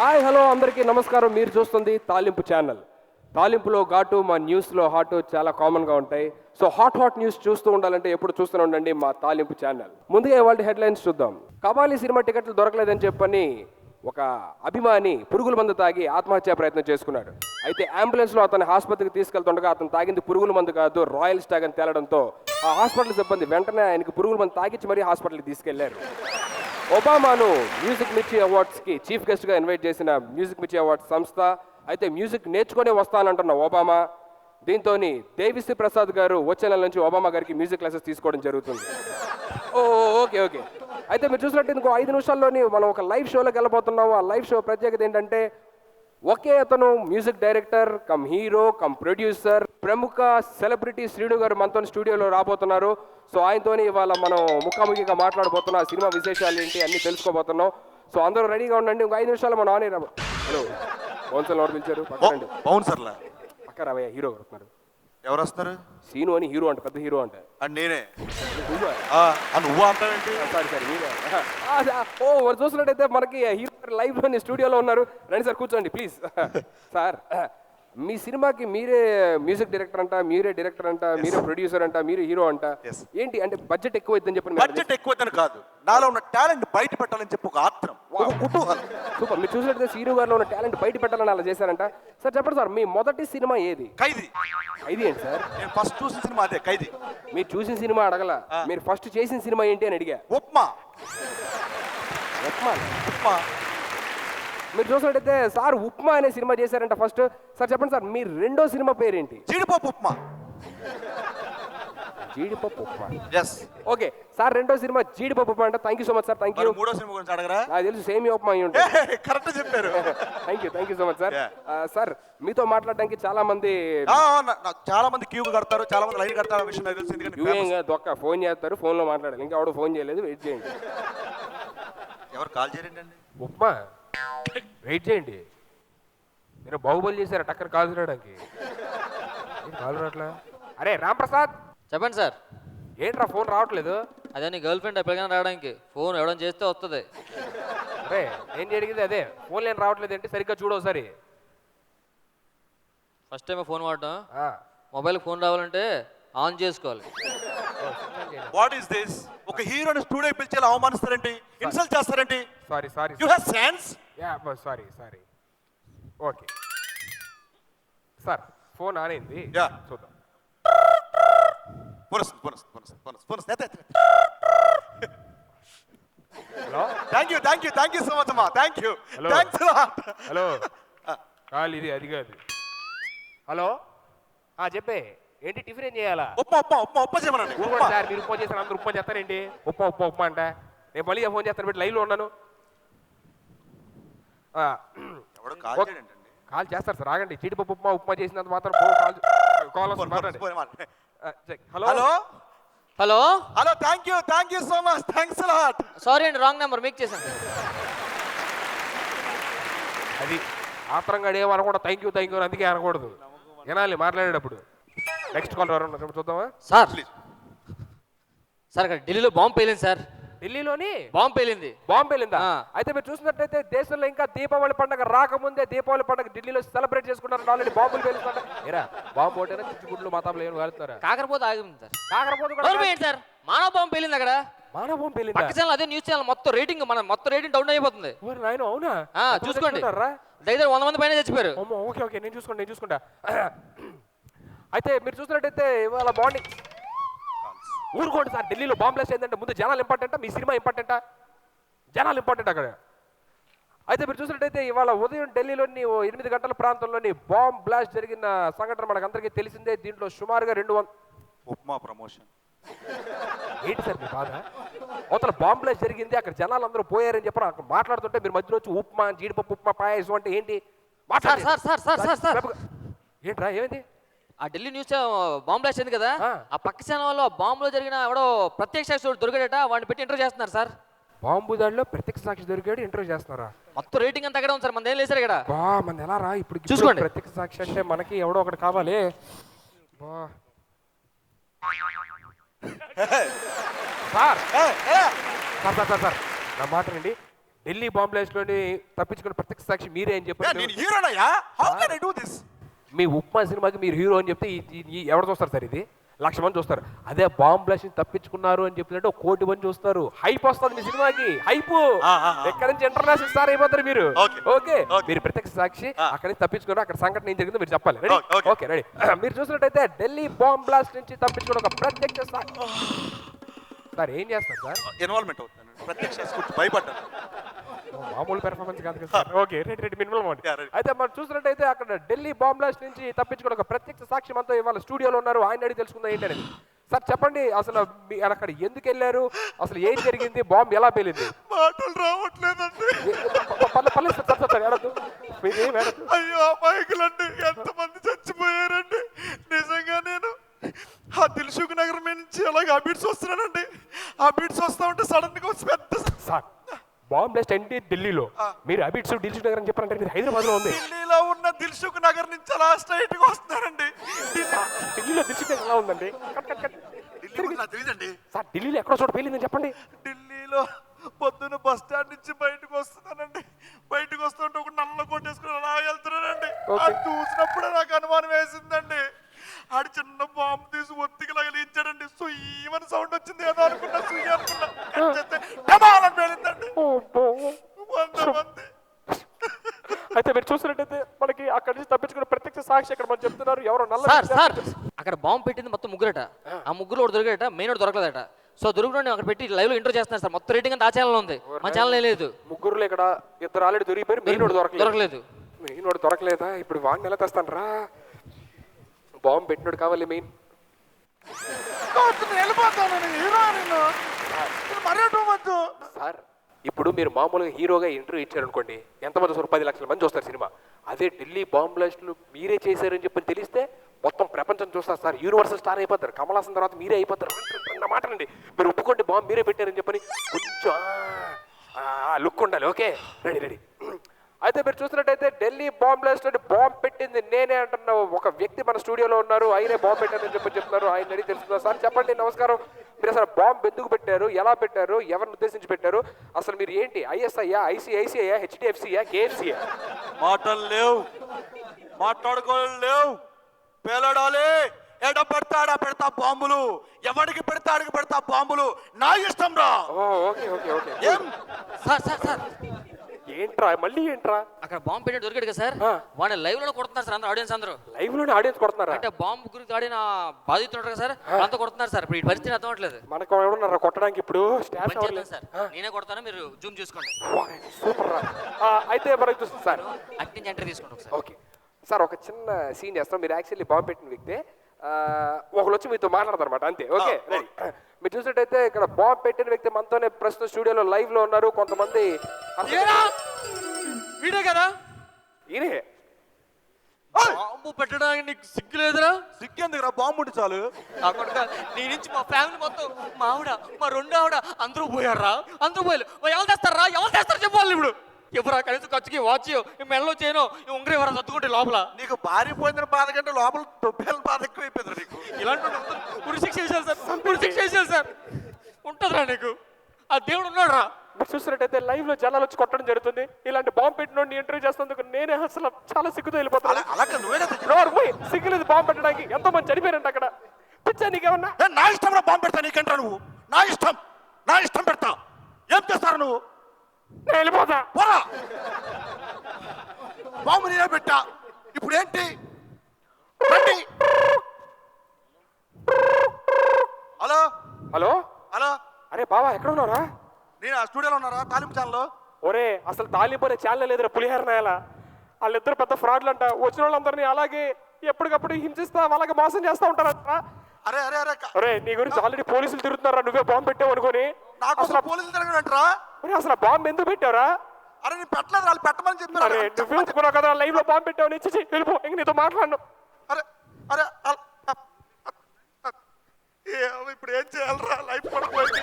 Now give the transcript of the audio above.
Hi hello అందరికీ నమస్కారం. మీరు చూస్తుంది తాలింపు ఛానల్. తాలింపులో ఘాటు మా న్యూస్లో హాటు చాలా కామన్గా ఉంటాయి. సో హాట్ న్యూస్ చూస్తూ ఉండాలంటే ఎప్పుడు చూస్తూనే ఉండండి మా తాలింపు ఛానల్. ముందుగా ఇవాళ హెడ్లైన్స్ చూద్దాం. కబాలి సినిమా టికెట్లు దొరకలేదని చెప్పని ఒక అభిమాని పురుగుల మందు తాగి ఆత్మహత్యా ప్రయత్నం చేసుకున్నాడు. అయితే అంబులెన్స్లో అతని ఆసుపత్రికి తీసుకెళ్తుండగా అతను తాగింది పురుగుల మందు కాదు, రాయల్ స్టాగ్ అని తేలడంతో ఆ హాస్పిటల్ సిబ్బంది వెంటనే ఆయనకు పురుగుల మందు తాగించి మరీ హాస్పిటల్కి తీసుకెళ్లారు. ఒబామాను మ్యూజిక్ మిర్చి అవార్డ్స్కి చీఫ్ గెస్ట్గా ఇన్వైట్ చేసిన మ్యూజిక్ మిర్చి అవార్డ్స్ సంస్థ అయితే మ్యూజిక్ నేర్చుకునే వస్తానంటున్న ఒబామా, దీంతో దేవిశ్రీ ప్రసాద్ గారు వచ్చే నెల నుంచి ఒబామా గారికి మ్యూజిక్ క్లాసెస్ తీసుకోవడం జరుగుతుంది. ఓకే. అయితే మీరు చూసినట్టు ఇంకో 5 నిమిషాల్లోని మనం ఒక లైవ్ షోలోకి వెళ్ళబోతున్నాము. ఆ లైవ్ షో ప్రత్యేకత ఏంటంటే ఒకే అతను music director come hero come producer ప్రముఖ సెలబ్రిటీ శ్రీను గారు మనతో స్టూడియోలో రాబోతున్నారు. సో ఆయనతోని ఇవాళ మనం ముఖాముఖిగా మాట్లాడబోతున్నాం. ఆ సినిమా విశేషాలు ఏంటి అన్ని తెలుసుకోబోతున్నాం. సో అందరూ రెడీగా ఉండండి. ఇంకో 5 నిమిషాలు మనం ఆనే రాబో. హలో కౌన్సిల్ ఎవరు పిలిచారు? అవును సర్లా అక్క రావయ్య, హీరో వస్తున్నారు. ఎవరు వస్తారు? సీను అని హీరో అంట, పెద్ద హీరో అంట. అని నేనే నువ్వు అంటావేంటి? సారీ మీరే. మరి చూసినట్టయితే మనకి హీరో లైవ్ లోని స్టూడియోలో ఉన్నారు. రండి సార్, కూర్చోండి ప్లీజ్. సార్, మీ సినిమాకి మీరే మ్యూజిక్ డైరెక్టర్ అంట, మీరే డైరెక్టర్ అంట, మీరే ప్రొడ్యూసర్ అంట, మీరే హీరో అంట. ఏంటి అంటే బడ్జెట్ ఎక్కువ అవుతుందని చెప్పండి. బడ్జెట్ ఎక్కువైందని కాదు, నాలో ఉన్న టాలెంట్ బయట పెట్టాలని చెప్పి ఒక ఆత్రం, ఒక కుతూహలం. సూపర్. మీరు చూసినట్టయితే శ్రీను గారిలో ఉన్న టాలెంట్ బయట పెట్టాలని అలా చేశారంట. సార్ చెప్పండి సార్, మీ మొదటి సినిమా ఏది? ఖైదీ. ఖైదీ ఏంటి సార్? నేను ఫస్ట్ చూసిన సినిమా అదే ఖైదీ. మీరు చూసిన సినిమా అడగల, మీరు ఫస్ట్ చేసిన సినిమా ఏంటి అని అడిగా. ఉప్మా. మీరు చూసినట్టయితే సార్ ఉప్మా అనే సినిమా చేశారంట ఫస్ట్. సార్ చెప్పండి సార్, మీ రెండో సినిమా పేరేంటి? జీడిపప్పు ఉప్మా. జీడిపప్పు ఉప్మా. ఓకే సార్, రెండో సినిమా జీడిపప్పు ఉప్మా అంట. Thank you so much sir. Thank you. మూడో సినిమా గురించి అడగరా? నాకు తెలుసు, సేమియా ఉప్మా అయి ఉంటుంది. కరెక్ట్ చెప్పారు. Thank you so much sir. Sir, మీతో మాట్లాడడానికి చాలా మంది క్యూ కడతారు, చాలా మంది లైన్ కడతారు. విషయం నాకు తెలుసు. ఎందుకంటే దొక్క ఫోన్ చేస్తారు, ఫోన్లో మాట్లాడాలి. ఇంకా ఎవడో ఫోన్ చేయలేదు, వెయిట్ చేయండి. ఎవరు కాల్ చేయండి? ఉప్మా వెయిట్ చేయండి. మీరు బాహుబలి చేశారు టక్కర్ కాల్ చేయడానికి. కాల్ రావట్లా? అరే రాంప్రసాద్, చెప్పండి సార్. ఏంట్రా ఫోన్ రావట్లేదు? అదే నీ గర్ల్ ఫ్రెండ్ ఎప్పటికైనా రావడానికి ఫోన్ ఎవడం చేస్తే వస్తుంది. అరే ఏం జరిగింది? అదే ఫోన్ లేని రావట్లేదు అంటే సరిగ్గా చూడు ఒకసారి. ఫస్ట్ టైం ఫోన్ వాడటం, మొబైల్ ఫోన్ రావాలంటే ఆన్ చేసుకోవాలి. What is this? ఒక హీరోని స్టూడియో పిలిచేలా అవమానిస్తారేంటి? ఇన్సల్ట్ చేస్తారేంటి? Sorry. You have sense? Yeah sorry. Okay sir, phone on అయింది. చూద్దాం. పునస్. Hello, thank you so much అమ్మా. Thank you. Thanks a lot. Hello, call ఇది అది కాదు. హలో, చెప్పే ఏంటి? టిఫిన్ ఏం చేయాలా? ఉప్మా చేయమనండి. సార్, మీరు ఉప్మా చేశారు, అందరూ ఉప్మా చేస్తారేంటి? ఉప్మా అంట. నేను మళ్ళీ ఫోన్ చేస్తాను, పెట్టి లైవ్లో ఉన్నాను. కాల్ చేస్తారు సార్, ఆగండి. జీడిపప్పు ఉప్మా చేసినంత మాత్రం కాల్ వస్తుంది. Hello thank you so much. Thanks a lot. Sorry అండి, రాంగ్ నెంబర్ మీకు చేశాను. అది ఆత్రంగా ఏమనకూడదు. థ్యాంక్ యూ అందుకే అనకూడదు, వినాలి మాట్లాడేటప్పుడు. నెక్స్ట్ కాల్ చూద్దామా? సార్ అక్కడ ఢిల్లీలో బాంబు పేలింది సార్. ఢిల్లీలోని బాంబు పేలింది. అయితే మీరు చూసినట్టయితే దేశంలో ఇంకా దీపావళి పండుగ రాకముందే దీపావళి పండుగ ఢిల్లీలో సెలబ్రేట్ చేసుకుంటారు. ఆల్రెడీ బాంబులు పేలుతుంటారు. ఏరా బాంబు పోటేనా చిచ్చుగుడ్లు మాతాబులు ఏమైనా వెళ్తారా? కాకరపోతే ఆగింది సార్. కాకరపోతే కూడా సార్, మానవ బాంబు పేలింది అక్కడ. మానవ బాంబు పేలింది. పక్క ఛానల్ అదే న్యూస్ ఛానల్ మొత్తం రేటింగ్ డౌన్ అయిపోతుంది. అవునా? చూసుకోండి, దగ్గర 100 మంది పైన చచ్చిపోయారు. ఓకే నేను చూసుకుంటా. అయితే మీరు చూసినట్టయితే ఇవాళ మార్నింగ్ ఊరుకోండి సార్. ఢిల్లీలో బాంబ్ బ్లాస్ట్ అయిందంటే ముందు జనాలు ఇంపార్టెంటా, మీ సినిమా ఇంపార్టెంటా? జనాలు ఇంపార్టెంట్ అక్కడ. అయితే మీరు చూసినట్టయితే ఇవాళ ఉదయం ఢిల్లీలోని 8 గంటల ప్రాంతంలోని బాంబ్ బ్లాస్ట్ జరిగిన సంఘటన మనకు అందరికీ తెలిసిందే. దీంట్లో సుమారుగా 200 ఉప్మా ప్రమోషన్. ఏంటి సార్ మీ బాధ? అవతల బాంబ్ బ్లాస్ట్ జరిగింది, అక్కడ జనాలు అందరూ పోయారని చెప్పి అక్కడ మాట్లాడుతుంటే మీరు మధ్యలో వచ్చి ఉప్మా, జీడిపప్పు ఉప్మా, పాయసం అంటే ఏంటి? ఏంట్రా ఏమైంది? ఆ ఢిల్లీ న్యూస్ బాంబ్ బ్లాస్ట్ అయింది కదా, ఆ పక్క ఛానల్లో బాంబులో జరిగిన ఎవడో ప్రత్యక్ష సాక్షి దొరికాడట, వాడిని పెట్టి ఇంటర్వ్యూ చేస్తున్నారు సార్. బాంబు దాడిలో ప్రత్యక్ష సాక్షి దొరికాడు, ఇంటర్వ్యూ చేస్తున్నారా? మొత్తం రేటింగ్ అంతా అక్కడ ఉంది సార్. మన ఏం లేదు ఇక్కడ. మన ఎలా రా ఇప్పుడు చూసుకోండి. ప్రత్యక్ష సాక్షి అంటే మనకి ఎవడో ఒకటి కావాలి. సార్ నా మాట రండి. ఢిల్లీ బాంబ్ బ్లాస్ట్ లోని తప్పించుకున్న ప్రత్యక్ష సాక్షి మీరే అని చెప్పారు. నేను హీరోనయ్యా, how can I do this? మీ ఉప్మా సినిమాకి మీరు హీరో అని చెప్తే ఎవరు చూస్తారు సార్? ఇది 1,00,000 మంది చూస్తారు. అదే బాంబ్ బ్లాస్ట్ తప్పించుకున్నారు అని చెప్పినట్టు 1,00,00,000 మంది చూస్తారు. హైప్ వస్తుంది మీ సినిమాకి, హైప్. ఎక్కడి నుంచి ఇంటర్నేషనల్ స్టార్ అయిపోతారు మీరు. ఓకే, మీరు ప్రత్యక్ష సాక్షి, అక్కడి నుంచి తప్పించుకున్నారు. అక్కడ సంఘటన ఏం జరిగిందో మీరు చెప్పాలి. రెడీ? Okay, ready. మీరు చూసినట్టయితే ఢిల్లీ బాంబ్ బ్లాస్ట్ నుంచి తప్పించుకున్న ఒక ప్రత్యక్ష సాక్షి. సార్ ఏం చేస్తారు సార్? ఇన్వాల్వ్మెంట్ అవుతాను, ప్రత్యక్ష చేసుకుంటూ భయపడ్డాను. మామూలు పెర్ఫార్మెన్స్ కాదు కదా sir. Okay, ready, minimal amount. అయితే మనం చూసినట్టయితే అక్కడ ఢిల్లీ బాంబ్ బ్లాస్ట్ నుంచి తప్పించుకున్న ఒక ప్రత్యక్ష సాక్షి మనతో ఇవాళ స్టూడియోలో ఉన్నారు. ఆయన అడిగి తెలుసుకుందాం ఏంటనేది. సార్ చెప్పండి, అసలు అక్కడ ఎందుకు వెళ్ళారు, అసలు ఏం జరిగింది, బాంబు ఎలా పేలింది? మాటలు రావట్లేదండి. అయ్యో మైకులండి, ఎంతమంది చచ్చిపోయారండి. నిజంగా నేను ఆ దిల్సుఖ్ నగర్ నుంచి అలాగే అబిడ్స్ వస్తున్నానండి. అబిడ్స్ వస్తా ఉంటే సడన్ గా వచ్చి పెద్ద సార్ బాంబ్ బ్లాస్ట్ అంటే ఢిల్లీలో, మీరు అబిడ్స్ దిల్సుఖ్ నగర్ అని చెప్పారంటే మీరు హైదరాబాద్ లో ఉంది. ఢిల్లీలో ఉన్న దిల్సుఖ్ నగర్ నుంచి అలా స్ట్రైట్ గా వస్తున్నారండి. ఢిల్లీలో దిల్సుఖ్ నగర్ ఎలా ఉందండి? తెలియదండి సార్ ఢిల్లీలో ఎక్కడో చోట పేలిందని చెప్పండి. ఢిల్లీలో పొద్దున్న బస్ స్టాండ్ నుంచి బయటకు వస్తున్నానండి. బయటకు వస్తుంటే ఒక నల్ల కొట్టేసుకుని అలా వెళ్తున్నానండి. అది చూసినప్పుడే నాకు అనుమానం వేసిందండి. ఆడు చిన్న బాంబు తీసి ఒత్తికి లగలించాడండి. సుయ్యమని సౌండ్ వచ్చింది ఏదో అనుకున్నా, సుయ్య అనుకున్నా, పేలిందండి. 100 మంది. అయితే మీరు చూసినట్టయితే మనకి అక్కడి నుంచి తప్పించుకున్న ప్రత్యక్ష సాక్షి అక్కడ మనం చెప్తున్నారు. ఎవరో సార్ సార్ అక్కడ బాంబు పెట్టింది మొత్తం ముగ్గురట. ఆ ముగ్గురు ఒకటి దొరికాడట, మెయిన్ ఒకటి దొరకలేదట. సో దొరుకుతుండే అక్కడ పెట్టి లైవ్ లో ఇంటర్ చేస్తున్నారు సార్. మొత్తం రేటింగ్ అంతా ఆ ఛానల్ ఉంది, మా ఛానల్ లేదు. ముగ్గురులో ఇక్కడ 2 ఆల్రెడీ దొరికిపోయారు, మెయిన్ ఒకటి దొరకలేదు. మెయిన్ ఒకటి దొరకలేదా? ఇప్పుడు వాడిని ఎలా తెస్తాను రా? బాంబు పెట్టినోడు కావాలి మెయిన్. సార్ ఇప్పుడు మీరు మామూలుగా హీరోగా ఇంటర్వ్యూ ఇచ్చారనుకోండి, ఎంతమంది చూస్తారు? 10 లక్షల మంది చూస్తారు సినిమా. అదే ఢిల్లీ బాంబ్ బ్లాస్ట్లు మీరే చేశారని చెప్పని తెలిస్తే మొత్తం ప్రపంచం చూస్తారు సార్. యూనివర్సల్ స్టార్ అయిపోతారు. కమల్ హాసన్ తర్వాత మీరే అయిపోతారు. నా మాట అండి, మీరు ఒప్పుకోండి బాంబు మీరే పెట్టారని చెప్పని కొంచెం లుక్ ఉండాలి. Okay, ready ready. అయితే మీరు చూసినట్టయితే ఢిల్లీ బాంబ్ బ్లాస్ట్ అంటే బాంబు పెట్టింది నేనే అంటున్న ఒక వ్యక్తి మన స్టూడియోలో ఉన్నారు. ఆయనే బాంబు పెట్టారని చెప్పి చెప్తున్నారు. ఆయన అడిగి తెలుస్తున్నారు. సార్ చెప్పండి, నమస్కారం. మీరు అసలు బాంబు ఎందుకు పెట్టారు, ఎలా పెట్టారు, ఎవరిని ఉద్దేశించి పెట్టారు, అసలు మీరు ఏంటి? ఐఎస్ఐయా, ఐసిఐసిఐయా, హెచ్డిఎఫ్సియా, కేఎఫ్సియా? మాటలు లేవు, మాట్లాడుకోలేవు. పేలడాలి, ఎడ పెడతాడా పెడతా బాంబులు, ఎవరికి పెడతాడికి పెడతా బాంబులు, నా ఇష్టం రా. Okay okay okay. ఏం సార్ సార్ సార్ ఏంట్రా మళ్ళీ ఏంట్రా? అక్కడ బాంబు పెట్టి దొరికాడు కదా సార్, వాడిని లైవ్ లో కొడుతున్నారు సార్. అందరూ ఆడియన్స్ అందరూ లైవ్ లోనే ఆడియన్స్ కొడుతున్నారా? అంటే బాంబు గురించి ఆడిన బాధితున్నారు కదా సార్, అంతా కొడుతున్నారు సార్. ఇప్పుడు ఈ పరిస్థితి అర్థం అవట్లేదు. మనకు ఎవరున్నారా కొట్టడానికి? ఇప్పుడు స్టాఫ్ సార్ నేనే కొడతాను, మీరు జూమ్ చూసుకోండి. సూపర్ రా. అయితే మనకు చూస్తుంది సార్, అటు నుంచి ఎంటర్ తీసుకోండి ఒకసారి. ఓకే సార్, ఒక చిన్న సీన్ చేస్తాం. మీరు యాక్చువల్లీ బాంబు పెట్టిన వ్యక్తే, ఒకళ్ళు వచ్చి మీతో మాట్లాడతారు అనమాట, అంతే. Okay ready. మీరు చూసినట్టయితే ఇక్కడ బాంబు పెట్టిన వ్యక్తి మనతోనే ప్రస్తుతం స్టూడియోలో లైవ్ లో ఉన్నారు. కొంతమంది వీడే కదా ఈయనే. బాంబు పెట్టడానికి నీకు సిగ్గు లేదురా? సిగ్గెందుకురా, బాంబు ఉంటే చాలు. నీ నుంచి మా ఫ్యామిలీ మొత్తం, మా ఆవిడ, మా 2 ఆవిడ అందరూ పోయారా? అందరూ పోయారు. ఎవరు తెస్తారా? ఎవరు తెస్తారు చెప్పాలి. ఇప్పుడు ఎవరా కనీసం ఖర్చుకి వాచ్ మెడలో చేయను, ఉంగరం ఎవరైనా సర్దుకుంటే లోపల. నీకు పారిపోయిన బాధ కంటే లోపల తొప్పేల బాధ ఎక్కువ అయిపోయింది నీకు. ఇలాంటి ఉరిశిక్ష చేశారు సార్, ఉరిశిక్ష చేశారు సార్. ఉంటుందిరా నీకు, ఆ దేవుడు ఉన్నాడు రా. మీరు చూసినట్టయితే లైవ్ లో జనాలు వచ్చి కొట్టడం జరుగుతుంది. ఇలాంటి బాంబు పెట్టినోడిని ఇంటర్వ్యూ చేస్తున్నందుకు నేనే అసలు చాలా సిగ్గుతో వెళ్ళిపోతాను. సిగ్గులేదు బాంబు పెట్టడానికి. ఎంతో మంది చనిపోయారంట అక్కడ. పిచ్చా నీకేమన్నా? నా ఇష్టం బాంబు పెడతా, నీకంటా నువ్వు? నా ఇష్టం పెడతా. ఏం చేస్తారు నువ్వు? నేను వెళ్ళిపోతా. పోరా, బాంబు నేనే పెట్టా. ఇప్పుడు ఏంటి? హలో హలో హలో, అరే బావా ఎక్కడ ఉన్నారా? నేను ఆ స్టూడియోలో ఉన్నారా? తాలింపు ఛానల్లో. ఒరే అసలు తాలింపు అనే ఛానల్ లేదురా, పులిహోర నాయలా. వాళ్ళిద్దరు పెద్ద ఫ్రాడ్లు అంట. వచ్చిన వాళ్ళందరినీ అలాగే ఎప్పటికప్పుడు హింసిస్తా, అలాగే మోసం చేస్తా ఉంటారంట. అరే అరే అరే, అరే నీ గురించి ఆల్రెడీ పోలీసులు తిరుగుతున్నారా, నువ్వే బాంబు పెట్టావు అనుకోని. నాకు పోలీసులు తిరగడంటరా? అసలు బాంబు ఎందుకు పెట్టావురా? అరే నేను పెట్టలేదు, వాళ్ళు పెట్టమని చెప్పారు. అరే నువ్వే ఒప్పుకున్నావు కదా లైవ్ లో బాంబు పెట్టావు. నుంచి వెళ్ళిపో, ఇంక నీతో మాట్లాడను. అరే అరే, ఇప్పుడు ఏం చేయాలరా? లైఫ్ పడిపోయింది.